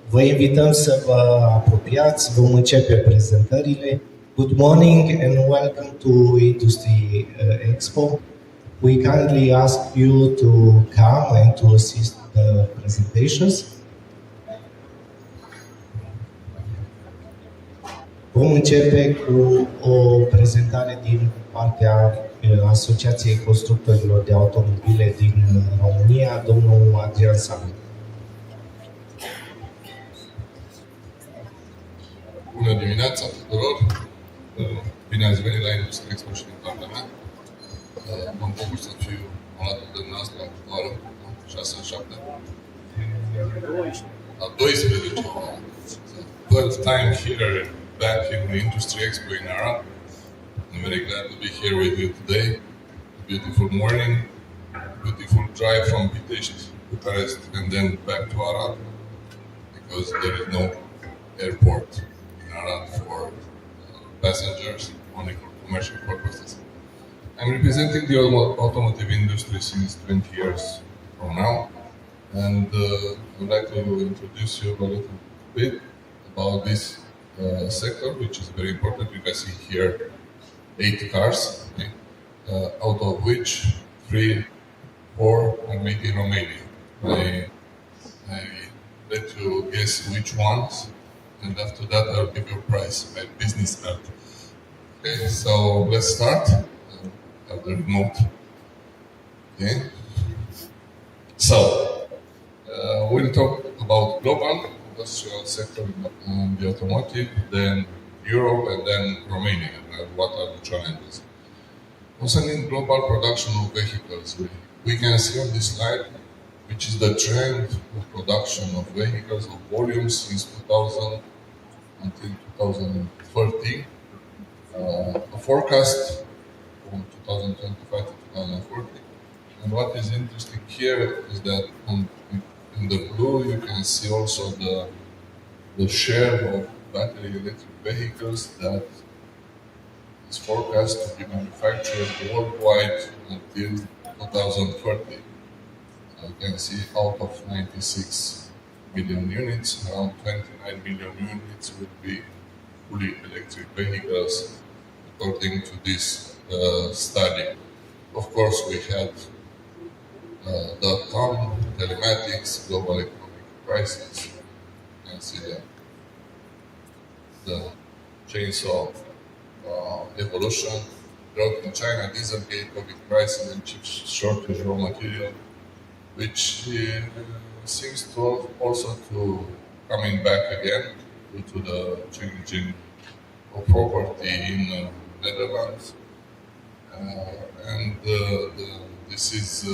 Vă invităm să vă apropiați, vom începe prezentările. Good morning and welcome to Industry Expo. We kindly ask you to come and to assist the presentations. Vom începe cu o prezentare din partea Asociației Constructorilor de Automobile din România, domnul Adrian Samu. Bună dimineața tuturor! Bine ați venit la Industry Expo și din partea mea. Mă bucur să fiu alături de dumneavoastră actuală, 6-7. A 12-a. 12th time here, back in the Industry Expo in Arad. I'm very glad to be here with you today. Beautiful morning, beautiful drive from Bucharest and then back to Arad, because there is no airport for passengers, only for commercial purposes. I'm representing the automotive industry since 20 years from now, and I would like to introduce you a little bit about this sector, which is very important. You can see here 8 cars, okay? Out of which 3, 4 are made in Romania. I let you guess which ones, and after that I'll give you a price, my business card. Okay, so let's start. Have the remote. Okay. So we'll talk about global industrial sector in the automotive, then Europe, and then Romania, and what are the challenges. Concerning global production of vehicles, we can see on this slide which is the trend of production of vehicles of volume since 2000 until 2030. A forecast from 2025 to 2040. And what is interesting here is that in the blue you can see also the share of battery electric vehicles that is forecast to be manufactured worldwide until 2030. You can see out of 96 million units, around 29 million units will be fully electric vehicles, according to this study. Of course, we had .com, telematics, global economic crisis. You can see the chains of evolution, growth in China, Dieselgate, COVID crisis, and chip shortage raw material, which seems to also to coming back again due to the changing of property in Netherlands, and this is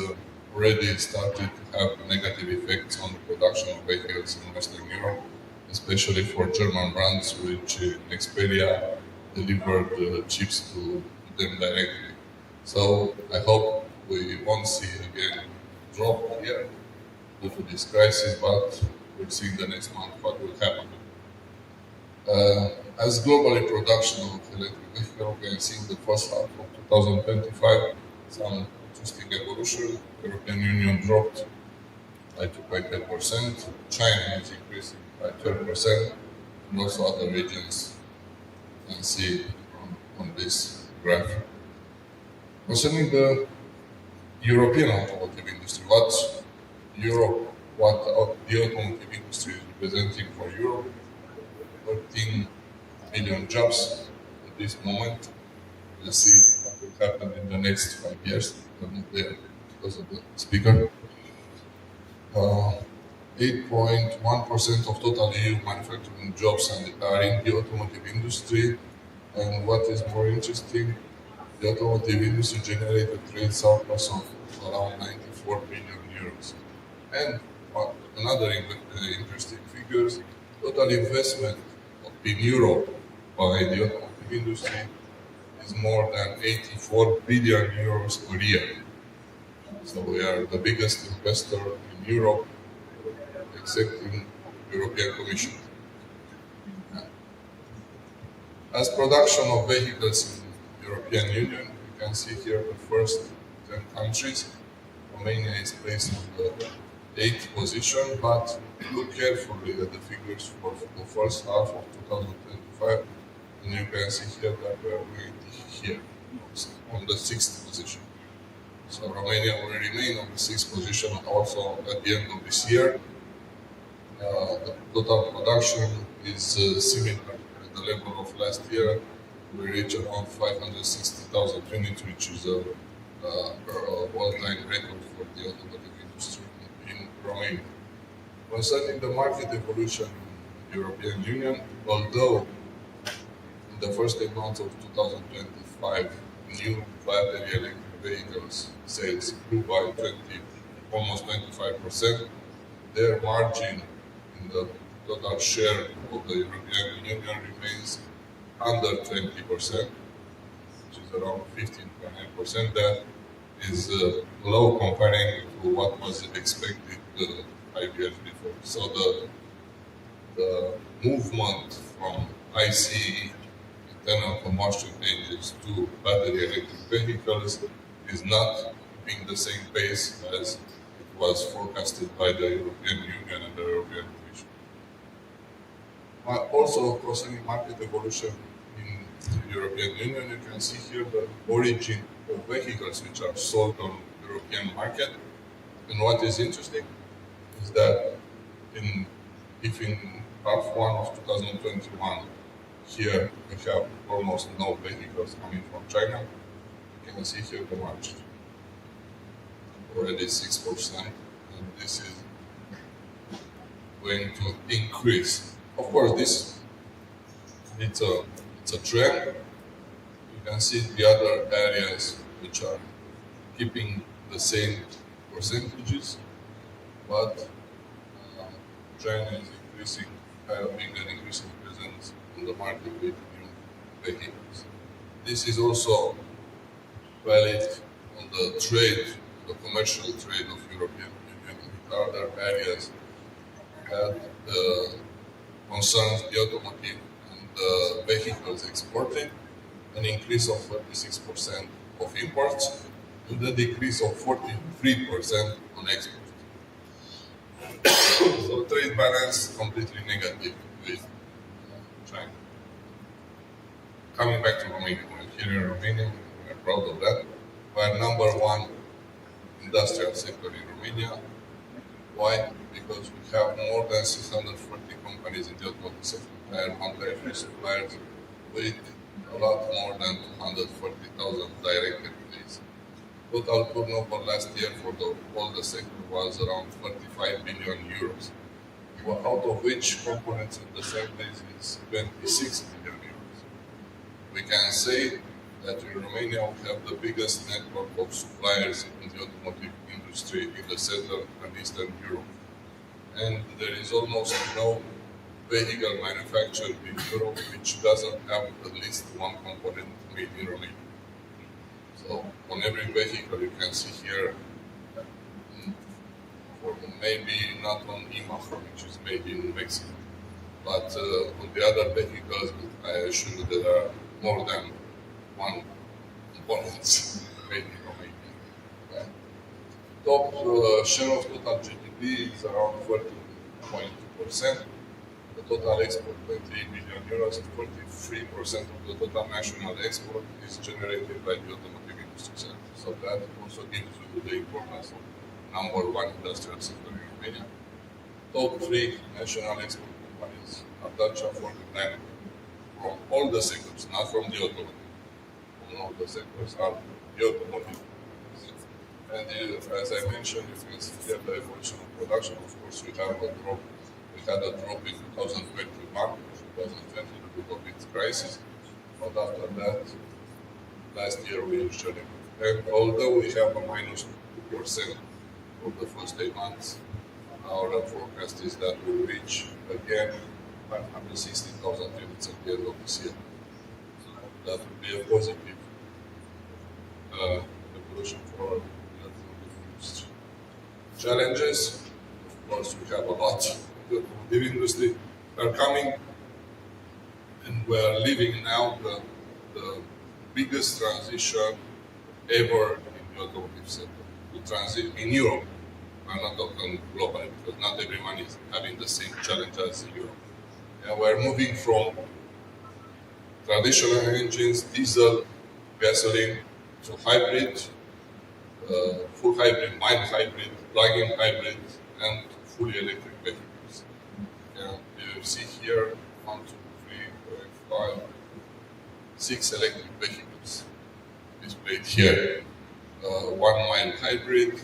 already started to have negative effects on the production of vehicles in Western Europe, especially for German brands, which Xperia delivered chips to them directly. So I hope we won't see again drop here due to this crisis, but we'll see in the next month what will happen. As globally production of electric vehicles, we can see in the first half of 2025 some interesting evolution. European Union dropped by 2.8%, China is increasing by 12%, and also other regions you can see on this graph. Concerning the European automotive industry, what the automotive industry is representing for Europe, 13 million jobs at this moment. We'll see what will happen in the next 5 years. I'm not there because of the speaker. 8.1% of total EU manufacturing jobs are in the automotive industry. And what is more interesting, the automotive industry generated trade surplus of around 94 billion euros. And another interesting figures, total investment in Europe by the automotive industry is more than 84 billion euros per year. So we are the biggest investor in Europe, except in European Commission. As production of vehicles in European Union, you can see here the first 10 countries. Romania is placed on the 8th position, but look carefully at the figures for the first half of 2025, and you can see here that we are waiting here on the sixth position. So Romania will remain on the sixth position also at the end of this year. The total production is similar at the level of last year. We reach around 560,000 units, which is a all-time record for the automotive industry in Romania. Concerning the market evolution in the European Union, although in the first 8 months of 2025, new battery electric vehicles sales grew by almost 25%, their margin in the total share of the European Union remains under 20%, which is around 15.9%. That is low comparing to what was expected 5 years before. So the movement from ICE internal combustion engines to battery electric vehicles is not being the same pace as it was forecasted by the European Union and the European Commission. Also, concerning market evolution in the European Union, you can see here the origin of vehicles which are sold on the European market. And what is interesting is that if in half one of 2021, here we have almost no vehicles coming from China, you can see here the margin, already 6%, and this is going to increase. Of course, it's a trend. You can see the other areas which are keeping the same percentages, but China is increasing, having an increasing presence in the market with new vehicles. This is also valid on the trade, the commercial trade of European Union with other areas that concerns the automotive and the vehicles exported, an increase of 36% of imports, and a decrease of 43% on exports. So trade balance completely negative with China. Coming back to Romania, we're here in Romania, we're proud of that. We're number one industrial sector in Romania. Why? Because we have more than 640 companies in the automotive sector, and one-time suppliers with a lot more than 240,000 direct employees. Total turnover last year for all the sector was around 45 billion euros, out of which components and assemblies is 26 billion euros. We can say that in Romania we have the biggest network of suppliers in the automotive industry in the Central and Eastern Europe. And there is almost no vehicle manufactured in Europe which doesn't have at least one component made in Romania. So on every vehicle you can see here, or maybe not on IMAH, which is made in Mexico, but on the other vehicles, I assure you there are more than one component made in Romania. Okay. Top share of total GDP is around 14.2%. The total export, 23 billion euros, 43% of the total national export is generated by the automotive industry sector. So that also gives you the importance of number one industrial sector in Romania. Top three national export companies are Dacia, Ford, and Daimler. From all the sectors, not from the automotive. From all the sectors are the automotive. And as I mentioned, you can see here the evolution of production. Of course, we have a drop. We had a drop in 2021, 2020 due to COVID crisis. But after that, last year we usually, and although we have a minus 2% for the first 8 months, our forecast is that we'll reach again 560,000 units at the end of this year. So that would be a positive evolution for our industry. Challenges, of course, we have a lot. The automotive industry are coming, and we are living now the biggest transition ever in the automotive sector. The transit in Europe, I'm not talking globally because not everyone is having the same challenge as Europe. And we're moving from traditional engines, diesel, gasoline, to hybrid, full hybrid, mild hybrid, plug-in hybrid, and fully electric vehicles. And you see here 1, 2, 3, 4, 5, 6 electric vehicles displayed here. One mild hybrid,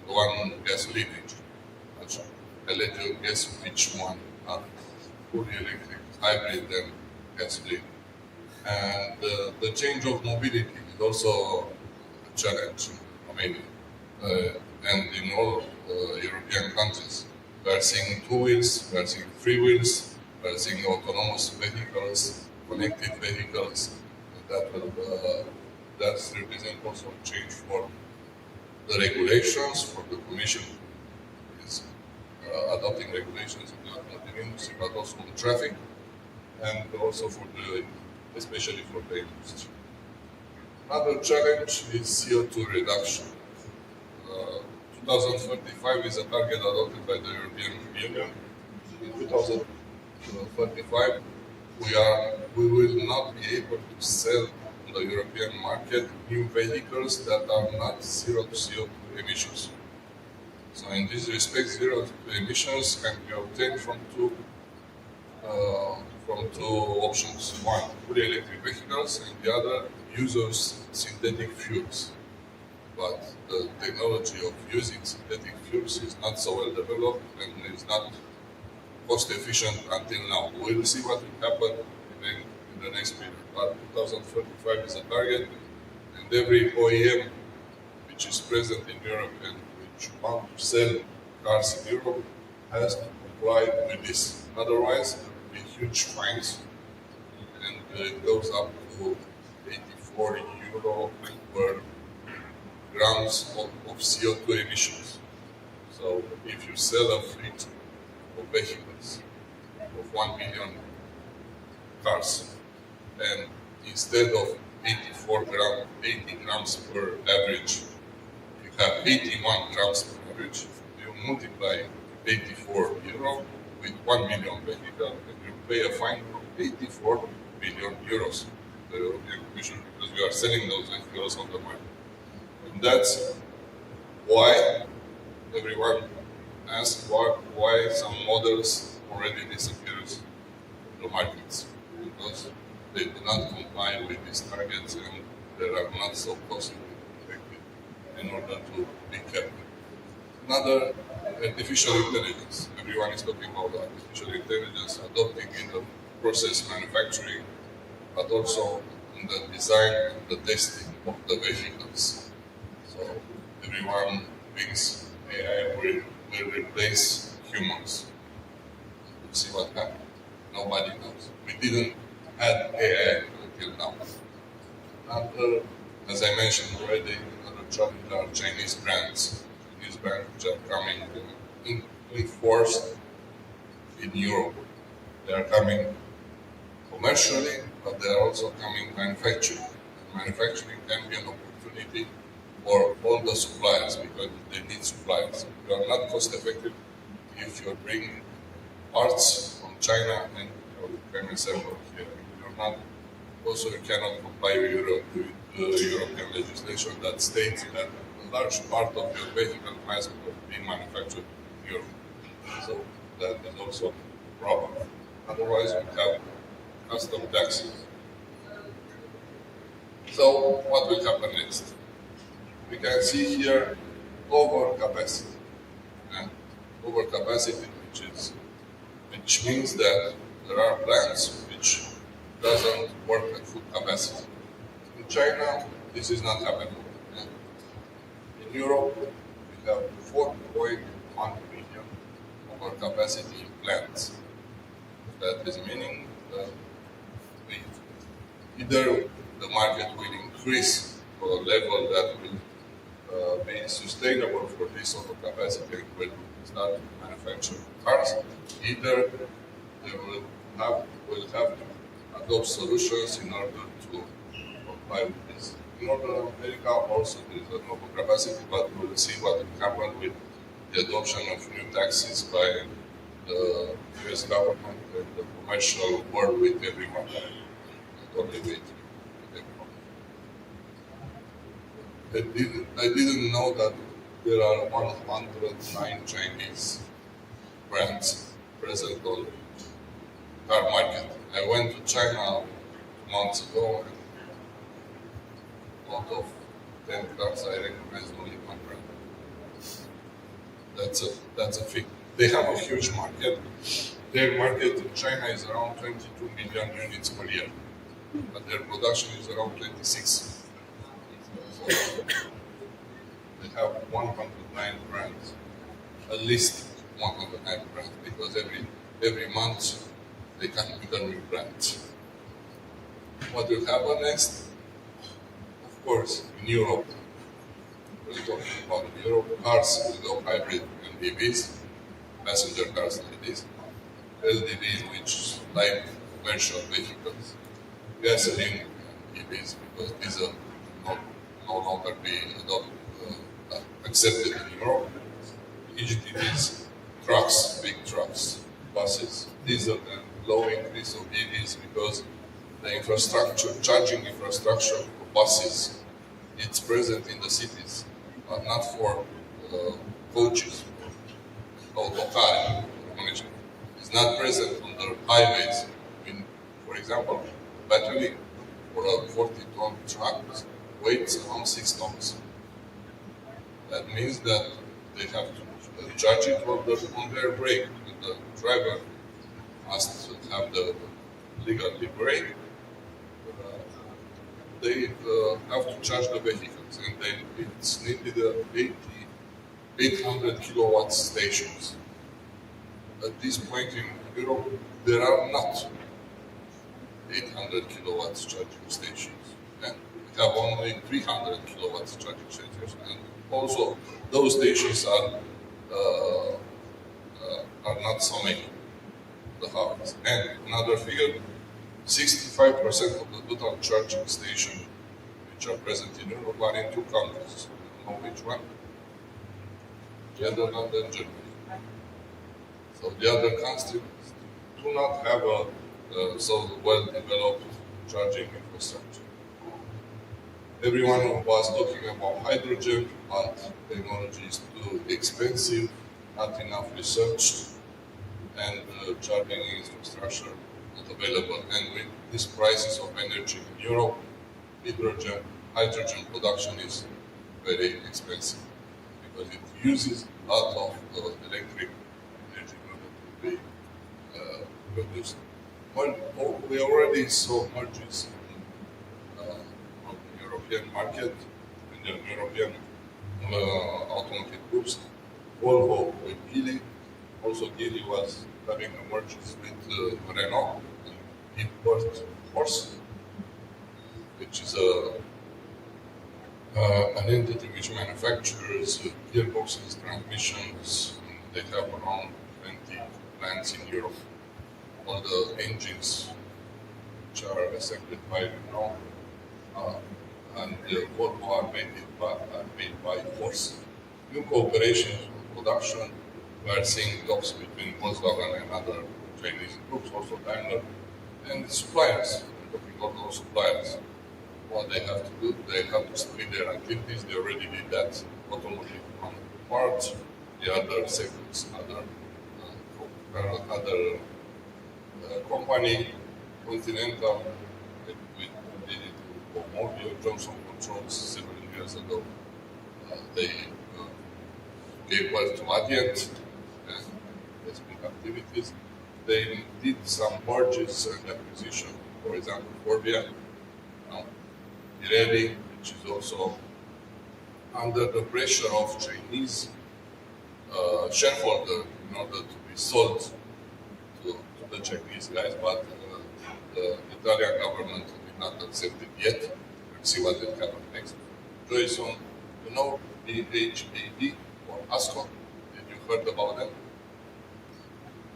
one gasoline engine. I'll let you guess which one are fully electric, hybrid, and gasoline. And the change of mobility is also a challenge in Romania and in all European countries. We are seeing 2 wheels, we are seeing 3 wheels, we are seeing autonomous vehicles, connected vehicles. That will that represent also a change for the regulations, for the Commission is adopting regulations in the automotive industry, but also on traffic, and also for the, especially for the industry. Another challenge is CO2 reduction. 2035 is a target adopted by the European Union. In 2035, we will not be able to sell on the European market new vehicles that are not zero CO2 emissions. So in this respect, zero emissions can be obtained from two options. One, fully electric vehicles, and the other, use of synthetic fuels. But the technology of using synthetic fuels is not so well developed and is not cost efficient until now. We will see what will happen in the next period. But 2035 is a target, and every OEM which is present in Europe and which wants to sell cars in Europe has to comply with this. Otherwise, there will be huge fines, and it goes up to 84 euro per grams of CO2 emissions. So if you sell a fleet of vehicles of 1 million cars, and instead of 80 grams per average, you have 81 grams per average, you multiply 84 euro with 1 million vehicle, and you pay a fine of 84 billion euros to the European Commission because you are selling those vehicles on the market. And that's why everyone asks why some models already disappears from the markets, because they do not comply with these targets and they are not so costly effective in order to be kept. Another, artificial intelligence. Everyone is talking about artificial intelligence, adopting in the process manufacturing, but also in the design and the testing of the vehicles. So everyone thinks AI will replace humans. We'll see what happens. Nobody knows. We didn't have AI until now. And as I mentioned already, another challenge are Chinese brands. Chinese brands which are coming in force in Europe. They are coming commercially, but they are also coming manufacturing. Manufacturing can be an opportunity for all the suppliers because they need suppliers. You are not cost effective if you're bringing parts from China and you can assemble here. You're not, also you cannot comply with European legislation that states that a large part of your vehicle has to be manufactured in Europe. So that is also a problem. Otherwise we have custom taxes. So what will happen next? We can see here overcapacity. And overcapacity, which means that there are plants which doesn't work at full capacity. In China, this is not happening. In Europe, we have 4.1 million overcapacity in plants. That is meaning that either the market will increase to a level that will be sustainable for this overcapacity and will start manufacturing cars, either they will have to adopt solutions in order to comply with this. In North America also there is an overcapacity, but we will see what will happen with the adoption of new taxes by the US government and the commercial world with everyone, not only with everyone. I didn't know that there are 109 Chinese brands present on car market. I went to China 2 months ago, and out of 10 cars I recognize only one brand. That's a figure. They have a huge market. Their market in China is around 22 million units per year, but their production is around 26. So they have 109 brands, at least 109 brands, because every month they come with a new brand. What will happen next? Of course, in Europe, we're talking about Europe, cars will go hybrid and EVs, passenger cars like this, LDVs, which light commercial vehicles, gasoline and EVs, because diesel no longer be accepted in Europe. HDVs, trucks, big trucks, buses, diesel and low increase of EVs because the infrastructure, charging infrastructure for buses, it's present in the cities, but not for coaches, autocar, it's not present on the highways. For example, battery for a 40-ton truck weighs around 6 tons. That means that they have to charge it on their brake. The driver must have the legally brake. They have to charge the vehicles, and then it's needed 800 kilowatt stations. At this point in Europe, there are not 800 kilowatts charging stations. Yeah? We have only 300 kilowatts charging stations, and also those stations are not so many. The hubs. And another figure, 65% of the total charging stations which are present in Europe are in 2 countries. You know which one? Netherlands and Germany. So the other countries do not have a so well-developed charging infrastructure. Everyone was talking about hydrogen, but technology is too expensive, not enough research, and charging infrastructure not available. And with these prices of energy in Europe, hydrogen production is very expensive because it uses a lot of electric energy in order to be produced. Well, we already saw mergers on the European market, in the European automotive groups. Volvo with Geely, also Geely was having a merger with Renault, and import Horse, which is an entity which manufactures gearboxes, transmissions. They have around 20 plants in Europe. All the engines which are assembled by Renault and Volvo are made by Horse. New cooperation for production. We are seeing talks between Volkswagen and other Chinese groups, also Daimler, and suppliers. We're talking about those suppliers. What they have to do, they have to split their activities. They already did that. Automotive parts, the other segments, other company, Continental, we did it to Automobile, Johnson Controls several years ago. They gave birth to Adient, and they split activities. They did some mergers and acquisition, for example, Forvia, Pirelli, which is also under the pressure of Chinese shareholder in order to be sold to the Chinese guys, but the Italian government did not accept it yet. We'll see what will happen next. Joyson, you know BHAD or ASCO? Did you heard about them?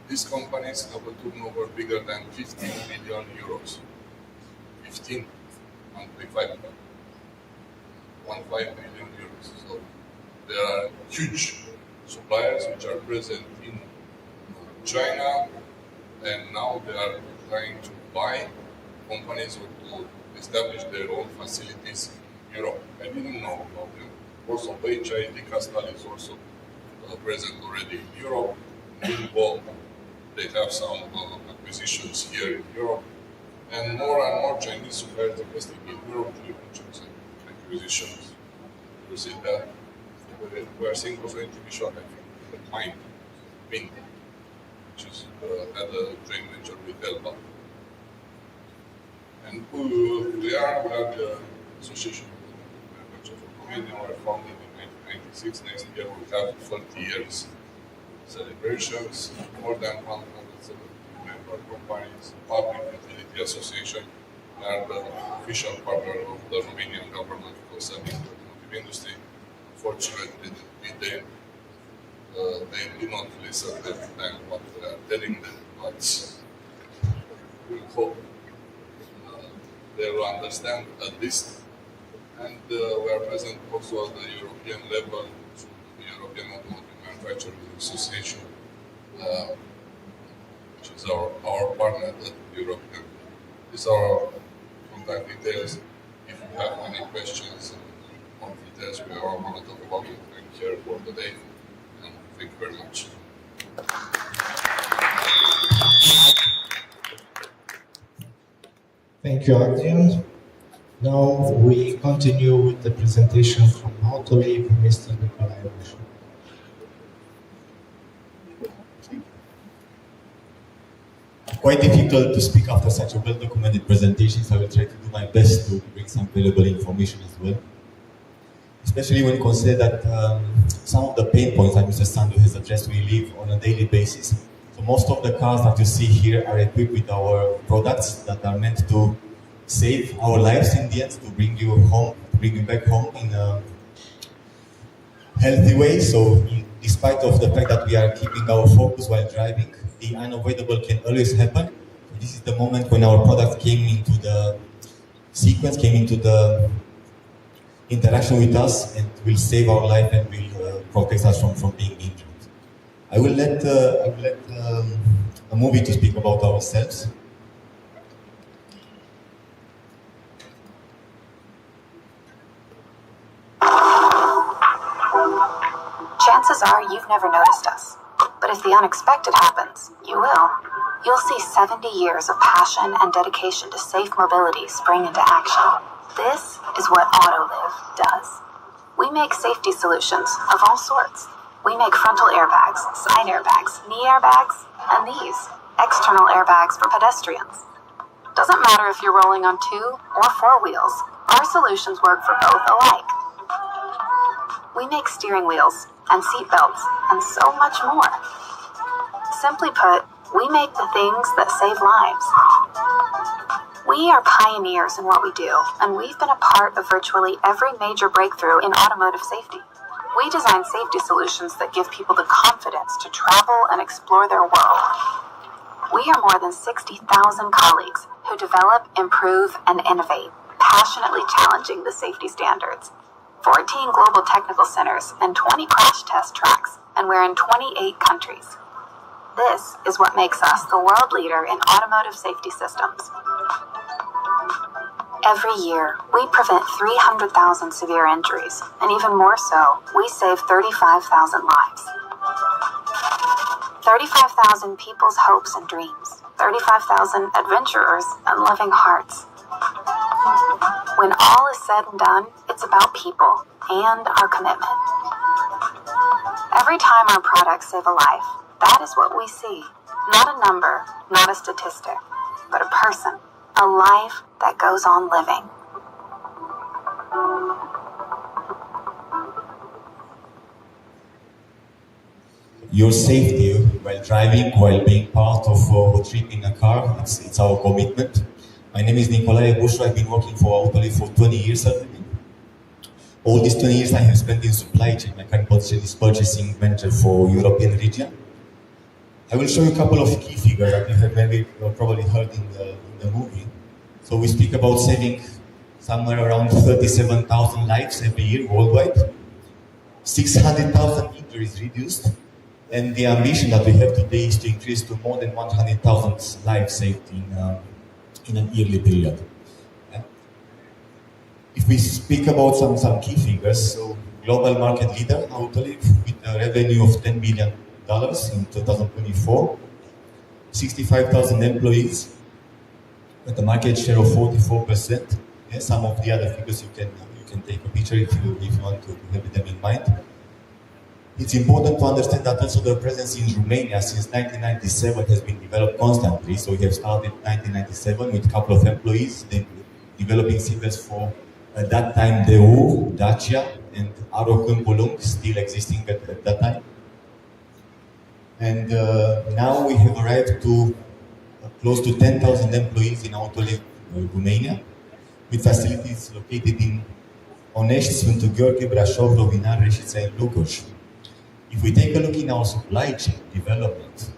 These companies have a turnover bigger than 15 billion euros. 15, 1.5 billion euros. So they are huge suppliers which are present in China, and now they are trying to buy companies or to establish their own facilities in Europe. I didn't know about them. Also, HID Castal is also present already in Europe. Nimbo, they have some acquisitions here in Europe. And more Chinese suppliers investing in Europe to mergers and acquisitions. You see that we are seeing also in Timișoara, I think, the mine, Mint, which is had a joint venture with Elba. And we are the Association of Manufacturers of Romania. We were founded in 1996. Next year we'll have 30 years celebrations, more than 170 member companies, public utility association, and the official partner of the Romanian government concerning the automotive industry. Unfortunately, they did not listen at the time what we are telling them, but we hope they will understand at least. And we are present also at the European level, the European Automotive Manufacturers Association, which is our partner at the European. These are our contact details. If you have any questions on details, we are going to talk about it. I'm here for the day, and thank you very much. Thank you, Adrian. Now we continue with the presentation from Autoliv, Mr. Nicolae Bușu. Quite difficult to speak after such a well-documented presentation, so I will try to do my best to bring some valuable information as well. Especially when you consider that some of the pain points that Mr. Sandu has addressed we live on a daily basis. So most of the cars that you see here are equipped with our products that are meant to save our lives in the end, to bring you home, to bring you back home in a healthy way. So despite of the fact that we are keeping our focus while driving, the unavoidable can always happen. So this is the moment when our product came into the sequence, came into the interaction with us, and will save our life and will protect us from being injured. I will let a movie to speak about ourselves. Chances are you've never noticed us. But if the unexpected happens, you will. You'll see 70 years of passion and dedication to safe mobility spring into action. This is what Autoliv does. We make safety solutions of all sorts. We make frontal airbags, side airbags, knee airbags, and these, external airbags for pedestrians. Doesn't matter if you're rolling on 2 or 4 wheels, our solutions work for both alike. We make steering wheels and seat belts and so much more. Simply put, we make the things that save lives. We are pioneers in what we do, and we've been a part of virtually every major breakthrough in automotive safety. We design safety solutions that give people the confidence to travel and explore their world. We are more than 60,000 colleagues who develop, improve, and innovate, passionately challenging the safety standards. 14 global technical centers and 20 crash test tracks, and we're in 28 countries. This is what makes us the world leader in automotive safety systems. Every year, we prevent 300,000 severe injuries, and even more so, we save 35,000 lives. 35,000 people's hopes and dreams, 35,000 adventurers and loving hearts. When all is said and done, it's about people and our commitment. Every time our products save a life, that is what we see. Not a number, not a statistic, but a person, a life that goes on living. Your safety while driving, while being part of a trip in a car, it's our commitment. My name is Nicolae Bușu. I've been working for Autoliv for 20 years already. All these 20 years I have spent in supply chain. My current position is purchasing manager for European region. I will show you a couple of key figures that you have probably heard in the movie. So we speak about saving somewhere around 37,000 lives every year worldwide. 600,000 injuries reduced, and the ambition that we have today is to increase to more than 100,000 lives saved in an yearly period. If we speak about some key figures, so global market leader, Autoliv, with a revenue of $10 billion in 2024, 65,000 employees, with a market share of 44%. Yeah, some of the other figures you can take a picture if you want to have them in mind. It's important to understand that also the presence in Romania since 1997 has been developed constantly. So we have started 1997 with a couple of employees, then developing seatbelts for at that time Deu, Dacia, and Aro Câmpulung, still existing at that time. And now we have arrived to close to 10,000 employees in Autoliv, Romania, with facilities located in Onești, Sfântu Gheorghe, Brașov, Rovinari, Reșița, and Lucoj. If we take a look in our supply chain development,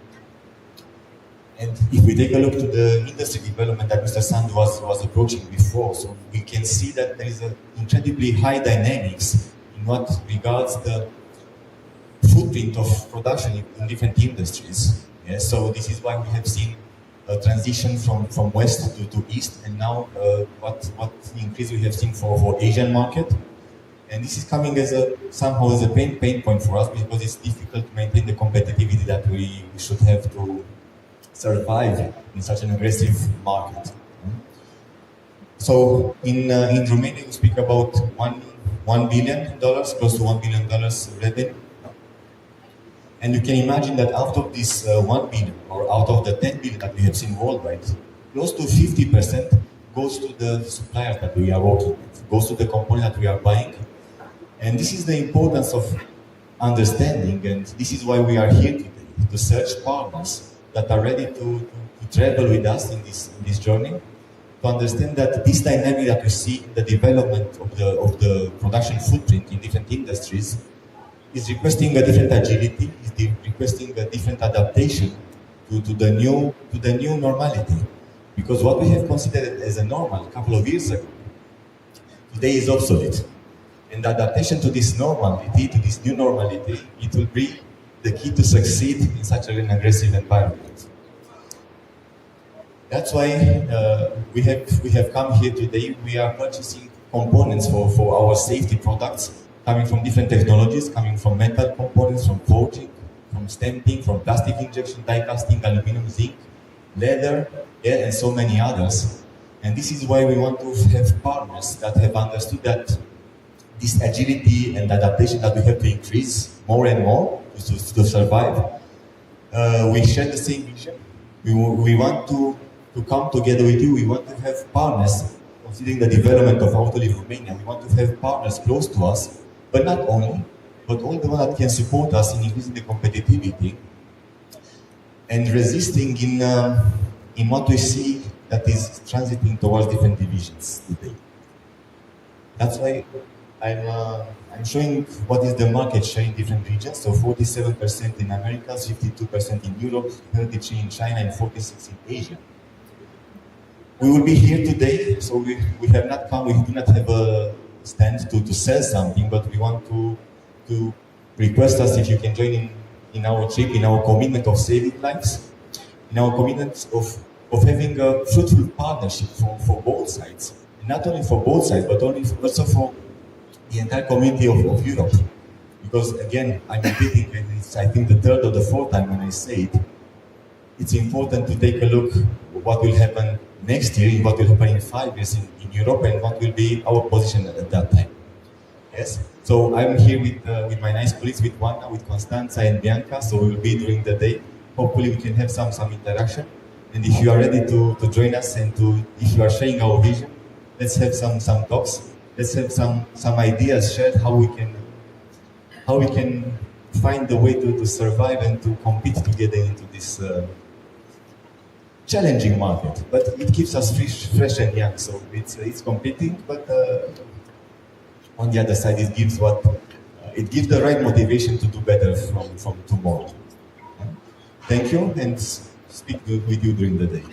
and if we take a look to the industry development that Mr. Sandu was approaching before, so we can see that there is an incredibly high dynamics in what regards the footprint of production in different industries. Yeah, so this is why we have seen a transition from west to east, and now what increase we have seen for Asian market. And this is coming as somehow as a pain point for us, because it's difficult to maintain the competitivity that we should have to survive in such an aggressive market. So in Romania, we speak about $1 billion, close to $1 billion revenue. And you can imagine that out of this 1 billion, or out of the 10 billion that we have seen worldwide, close to 50% goes to the suppliers that we are working with, goes to the component that we are buying. And this is the importance of understanding, and this is why we are here today, to search partners that are ready to travel with us in this journey, to understand that this dynamic that we see in the development of the production footprint in different industries is requesting a different agility, is requesting a different adaptation to the new normality. Because what we have considered as a normal a couple of years ago, today is obsolete. And the adaptation to this normality, to this new normality, it will be the key to succeed in such an aggressive environment. That's why we have come here today. We are purchasing components for our safety products, coming from different technologies, coming from metal components, from forging, from stamping, from plastic injection, die casting, aluminum, zinc, leather, yeah, and so many others. And this is why we want to have partners that have understood that this agility and adaptation that we have to increase more and more to survive. We share the same vision. We want to come together with you. We want to have partners, considering the development of Autoliv Romania. We want to have partners close to us, but not only, but all the ones that can support us in increasing the competitivity and resisting in what we see that is transiting towards different divisions today. That's why I'm showing what is the market share in different regions. So 47% in Americas, 52% in Europe, 33% in China, and 46% in Asia. We will be here today, so we have not come, we do not have a stand to sell something, but we want to request us if you can join in our trip, in our commitment of saving lives, in our commitment of having a fruitful partnership for both sides. And not only for both sides, but also for the entire community of Europe. Because again, I'm repeating, and it's I think the third or the fourth time when I say it, it's important to take a look what will happen next year, what will happen in 5 years in Europe, and what will be our position at that time. Yes? So I'm here with my nice colleagues, with Wanda, with Constanța and Bianca, so we will be during the day. Hopefully we can have some interaction. And if you are ready to join us and if you are sharing our vision, let's have some talks. Let's have some ideas shared how we can find a way to survive and to compete together into this challenging market. But it keeps us fresh and young. So it's competing, but on the other side, it gives the right motivation to do better from tomorrow. Thank you, and speak with you during the day.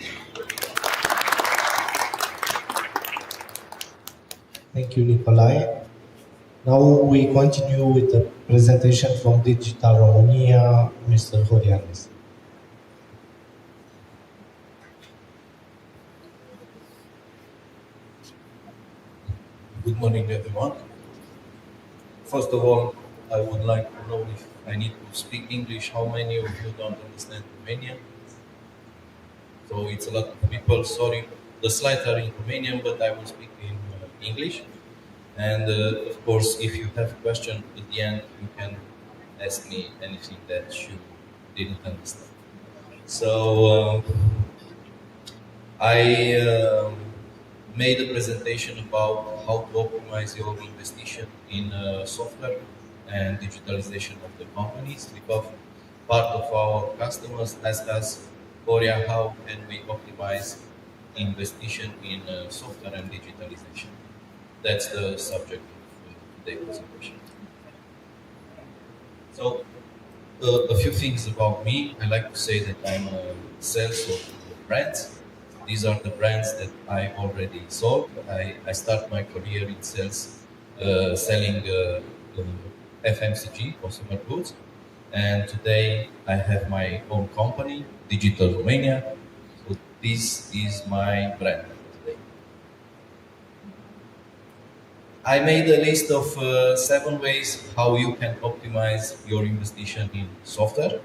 Thank you, Nikolai. Now we continue with the presentation from Digital Romania, Mr. Horianis. Good morning, everyone. First of all, I would like to know if I need to speak English. How many of you don't understand Romanian? So it's a lot of people. Sorry, the slides are in Romanian, but I will speak in English. And of course, if you have questions at the end, you can ask me anything that you didn't understand. So I made a presentation about how to optimize your investigation in software and digitalization of the companies, because part of our customers ask us, Korea, how can we optimize investigation in software and digitalization? That's the subject of today's presentation. So a few things about me. I like to say that I'm a sales of brands. These are the brands that I already sold. I start my career in sales, selling FMCG, consumer goods. And today I have my own company, Digital Romania. So this is my brand today. I made a list of 7 ways how you can optimize your investigation in software.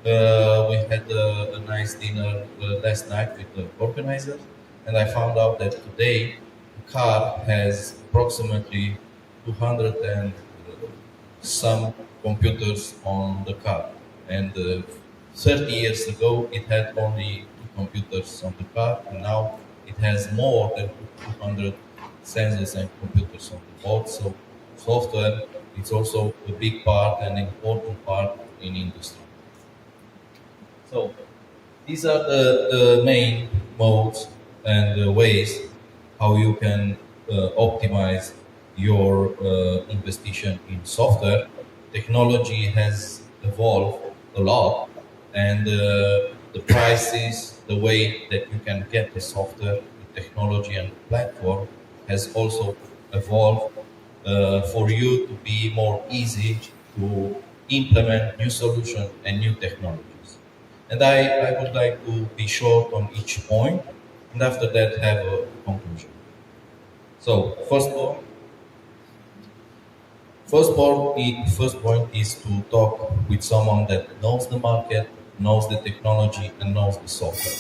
We had a nice dinner last night with the organizer, and I found out that today a car has approximately 200 and some computers on the car. And 30 years ago, it had only 2 computers on the car, and now it has more than 200 sensors and computers on the board. So software is also a big part and important part in industry. So these are the main modes and ways how you can optimize your investigation in software. Technology has evolved a lot, and the prices, the way that you can get the software, the technology and the platform has also evolved for you to be more easy to implement new solutions and new technologies. And I would like to be short on each point, and after that have a conclusion. So first point is to talk with someone that knows the market, knows the technology, and knows the software.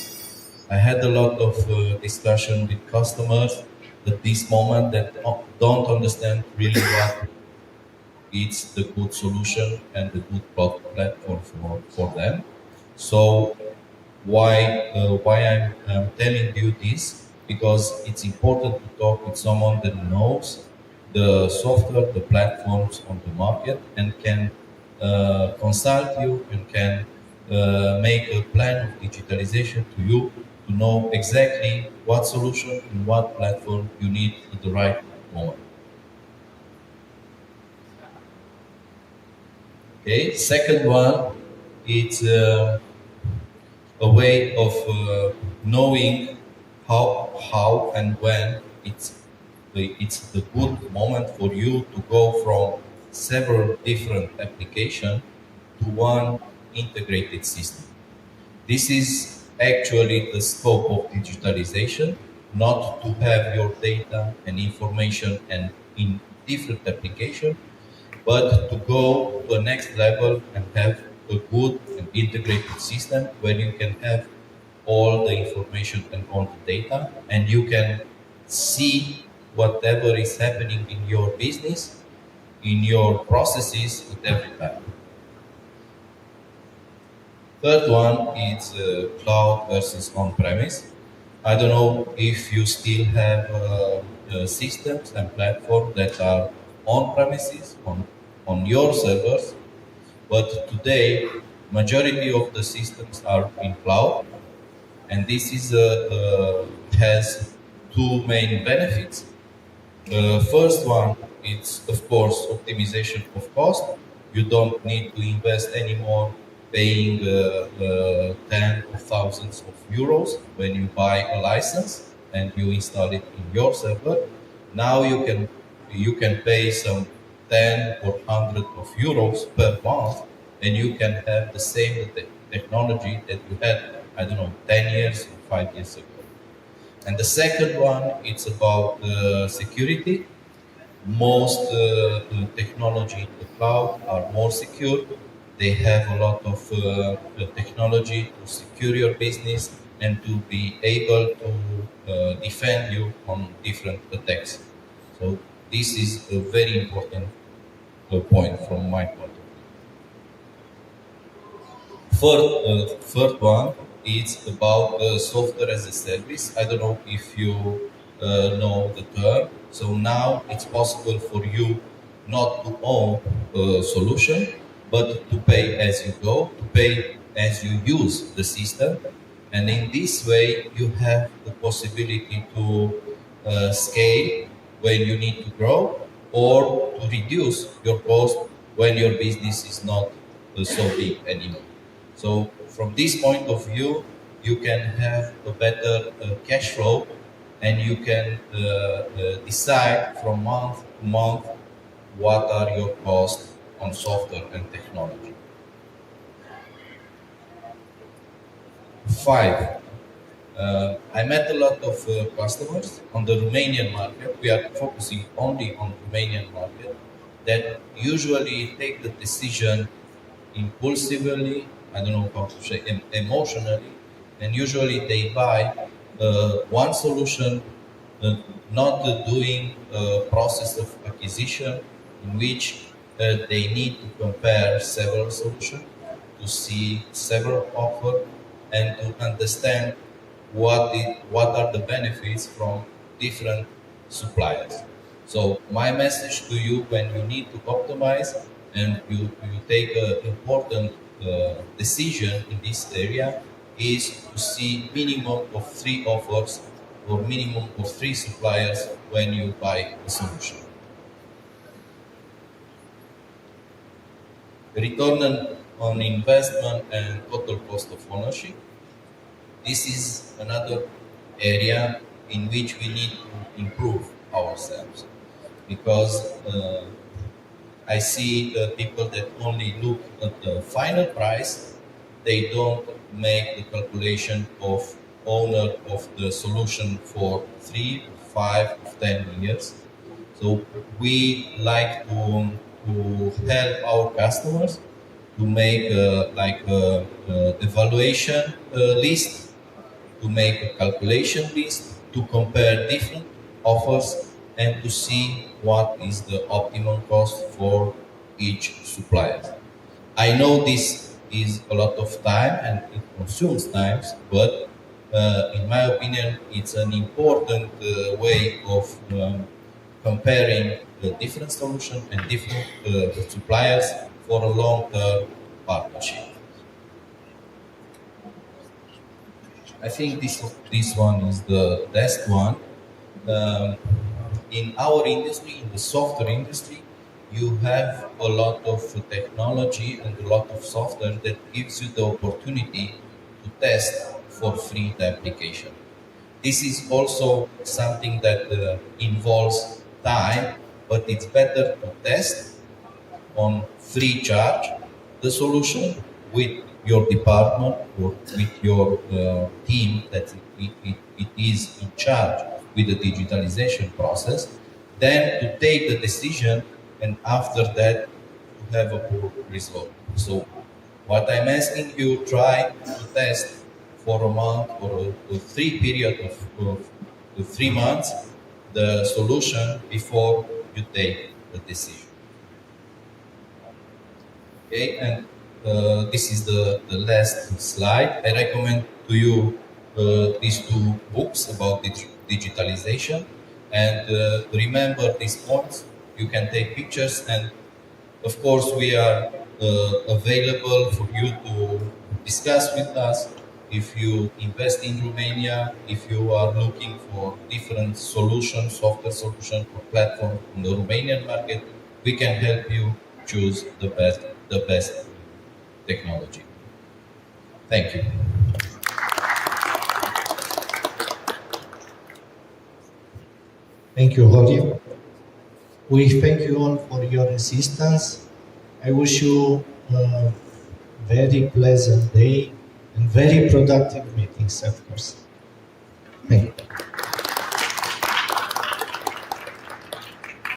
I had a lot of discussion with customers at this moment that don't understand really what is the good solution and the good platform for them. So why I'm telling you this? Because it's important to talk with someone that knows the software, the platforms on the market, and can consult you and can make a plan of digitalization to you to know exactly what solution and what platform you need at the right moment. Okay, second one, it's a way of knowing how and when it's the good moment for you to go from several different applications to one integrated system. This is actually the scope of digitalization, not to have your data and information and in different applications, but to go to a next level and have a good and integrated system where you can have all the information and all the data, and you can see whatever is happening in your business, in your processes at every time. Third one is cloud versus on-premise. I don't know if you still have systems and platforms that are on-premises, on your servers, but today majority of the systems are in cloud, and this is has 2 main benefits. The first one is, of course, optimization of cost. You don't need to invest anymore paying tens of thousands of euros when you buy a license and you install it in your server. Now you can pay some 10 or 100 of euros per month, and you can have the same technology that you had, I don't know, 10 years or 5 years ago. And the second one, it's about security. Most technology in the cloud are more secure. They have a lot of technology to secure your business and to be able to defend you on different attacks. So this is a very important point from my point of view. Third one is about software as a service. I don't know if you know the term. So now it's possible for you not to own a solution, but to pay as you go, to pay as you use the system. And in this way, you have the possibility to scale when you need to grow or to reduce your cost when your business is not so big anymore. So from this point of view, you can have a better cash flow, and you can decide from month to month what are your costs on software and technology. 5. I met a lot of customers on the Romanian market. We are focusing only on Romanian market that usually take the decision impulsively, I don't know how to say, emotionally, and usually they buy one solution, not doing a process of acquisition in which they need to compare several solutions to see several offers and to understand what are the benefits from different suppliers. So my message to you when you need to optimize and you take an important decision in this area is to see minimum of 3 offers or minimum of 3 suppliers when you buy a solution. Return on investment and total cost of ownership. This is another area in which we need to improve ourselves, because I see people that only look at the final price. They don't make the calculation of owner of the solution for 3, 5, 10 years. So we like to help our customers to make a evaluation list, to make a calculation list, to compare different offers, and to see what is the optimum cost for each supplier. I know this is a lot of time and it consumes time, but in my opinion, it's an important way of comparing the different solutions and different suppliers for a long-term partnership. I think this one is the best one. In our industry, in the software industry, you have a lot of technology and a lot of software that gives you the opportunity to test for free the application. This is also something that involves time, but it's better to test on free charge the solution with your department or with your team that it is in charge with the digitalization process, then to take the decision and after that to have a poor result. So what I'm asking you, try to test for a month or a 3 period of 3 months the solution before you take the decision. Okay, and this is the last slide. I recommend to you these 2 books about digitalization, and remember these points. You can take pictures, and of course we are available for you to discuss with us. If you invest in Romania, if you are looking for different solutions, software solution or platform in the Romanian market, we can help you choose the best technology. Thank you. Thank you, Holly. We thank you all for your assistance. I wish you a very pleasant day and very productive meetings, of course.